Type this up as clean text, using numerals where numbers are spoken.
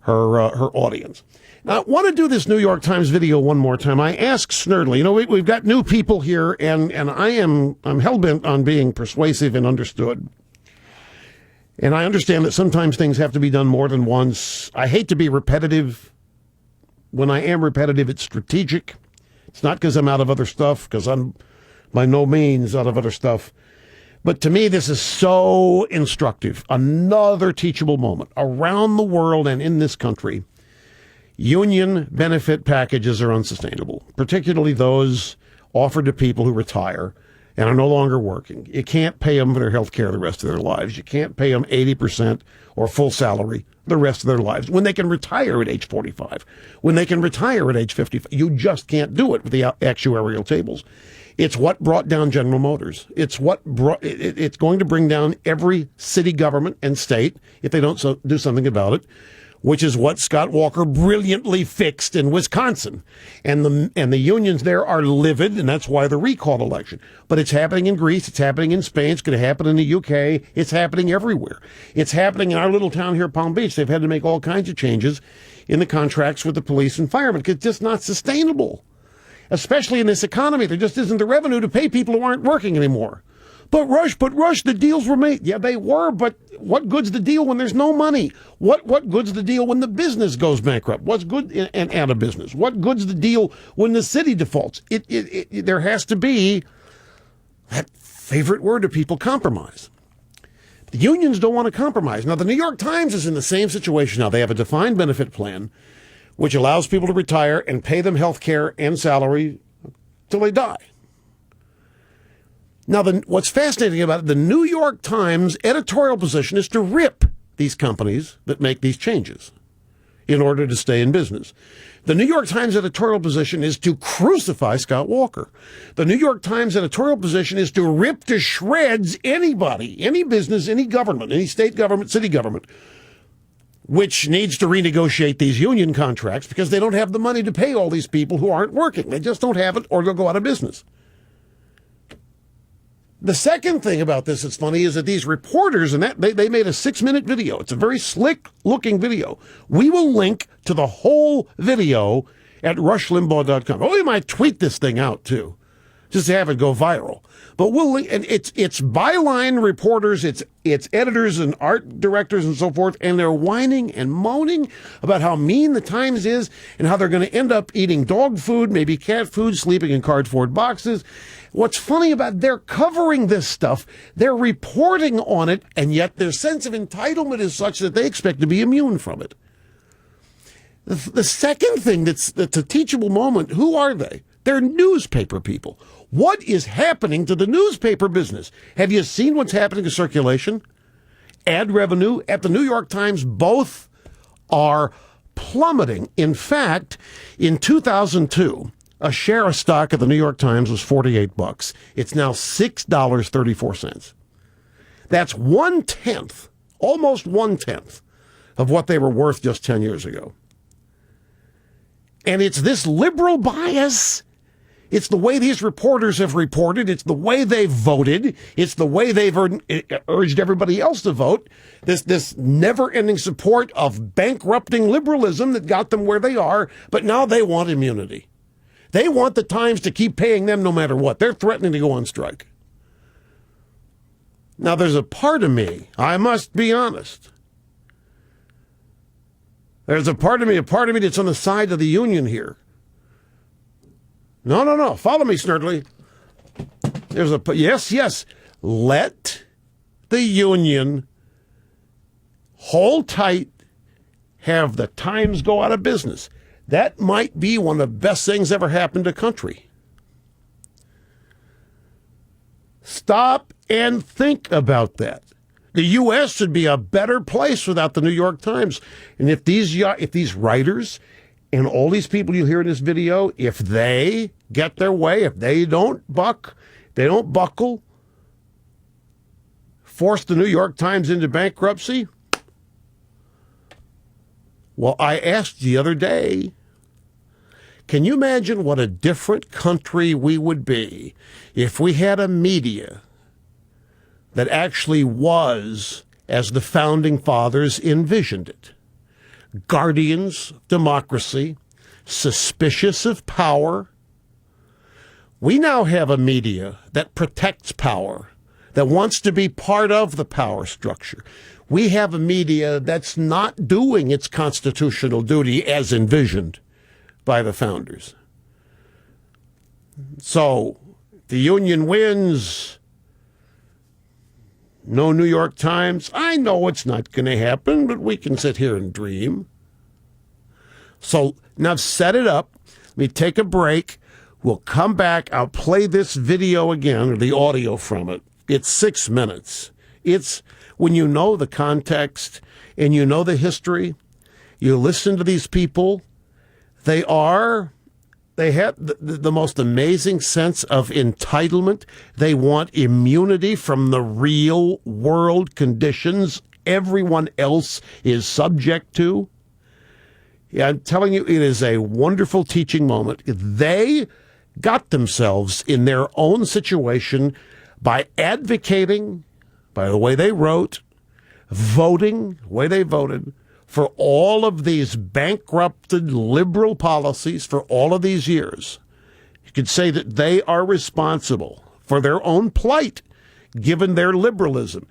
her audience. Now, I want to do this New York Times video one more time. I asked Snerdley, we've got new people here, and I'm hell-bent on being persuasive and understood. And I understand that sometimes things have to be done more than once. I hate to be repetitive. When I am repetitive, it's strategic. It's not because I'm out of other stuff, because I'm by no means out of other stuff. But to me, this is so instructive. Another teachable moment. Around the world and in this country, union benefit packages are unsustainable, particularly those offered to people who retire and are no longer working. You can't pay them for their health care the rest of their lives. You can't pay them 80% or full salary the rest of their lives when they can retire at age 45, when they can retire at age 55. You just can't do it with the actuarial tables. It's what brought down General Motors. It's going to bring down every city government and state if they don't do something about it, which is what Scott Walker brilliantly fixed in Wisconsin. And the unions there are livid, and that's why the recall election. But it's happening in Greece. It's happening in Spain. It's going to happen in the UK. It's happening everywhere. It's happening in our little town here, Palm Beach. They've had to make all kinds of changes in the contracts with the police and firemen because it's just not sustainable. Especially in this economy, there just isn't the revenue to pay people who aren't working anymore. But Rush, the deals were made. Yeah, they were, but what good's the deal when there's no money? What good's the deal when the business goes bankrupt? What's good and out of business? What good's the deal when the city defaults? There has to be that favorite word of people, compromise. The unions don't want to compromise. Now, the New York Times is in the same situation now. They have a defined benefit plan, which allows people to retire and pay them health care and salary till they die. Now, what's fascinating about it, the New York Times editorial position is to rip these companies that make these changes in order to stay in business. The New York Times editorial position is to crucify Scott Walker. The New York Times editorial position is to rip to shreds anybody, any business, any government, any state government, city government, which needs to renegotiate these union contracts because they don't have the money to pay all these people who aren't working. They just don't have it, or they'll go out of business. The second thing about this that's funny is that these reporters, and they made a 6-minute video. It's a very slick-looking video. We will link to the whole video at rushlimbaugh.com. Oh, we might tweet this thing out, too, just to have it go viral. But we'll link, and it's byline reporters, it's editors and art directors and so forth, and they're whining and moaning about how mean the Times is and how they're going to end up eating dog food, maybe cat food, sleeping in cardboard boxes. What's funny about they're covering this stuff, they're reporting on it, and yet their sense of entitlement is such that they expect to be immune from it. The second thing that's a teachable moment, who are they? They're newspaper people. What is happening to the newspaper business? Have you seen what's happening to circulation? Ad revenue at the New York Times, both are plummeting. In fact, in 2002, a share of stock at the New York Times was $48. It's now $6.34. That's 1/10, almost 1/10 of what they were worth just 10 years ago. And it's this liberal bias. It's the way these reporters have reported. It's the way they've voted. It's the way they've urged everybody else to vote. This never-ending support of bankrupting liberalism that got them where they are, but now they want immunity. They want the Times to keep paying them no matter what. They're threatening to go on strike. Now, there's a part of me, I must be honest. There's a part of me that's on the side of the union here. No. Follow me, Snerdley. Yes. Let the union hold tight, have the Times go out of business. That might be one of the best things ever happened to country. Stop and think about that. The U.S. should be a better place without the New York Times. And if these writers and all these people you hear in this video, if they get their way, if they don't buckle, force the New York Times into bankruptcy. Well, I asked the other day, can you imagine what a different country we would be if we had a media that actually was as the founding fathers envisioned it? guardians of democracy, suspicious of power. We now have a media that protects power, that wants to be part of the power structure. We have a media that's not doing its constitutional duty as envisioned by the founders. So the union wins. No New York Times. I know it's not going to happen, but we can sit here and dream. So now I've set it up. Let me take a break. We'll come back. I'll play this video again, or the audio from it. It's 6 minutes. It's when you know the context and you know the history, you listen to these people. They have the most amazing sense of entitlement. They want immunity from the real world conditions everyone else is subject to. Yeah, I'm telling you, it is a wonderful teaching moment. They got themselves in their own situation by advocating, by the way they wrote, voting, the way they voted, for all of these bankrupted liberal policies for all of these years. You could say that they are responsible for their own plight, given their liberalism.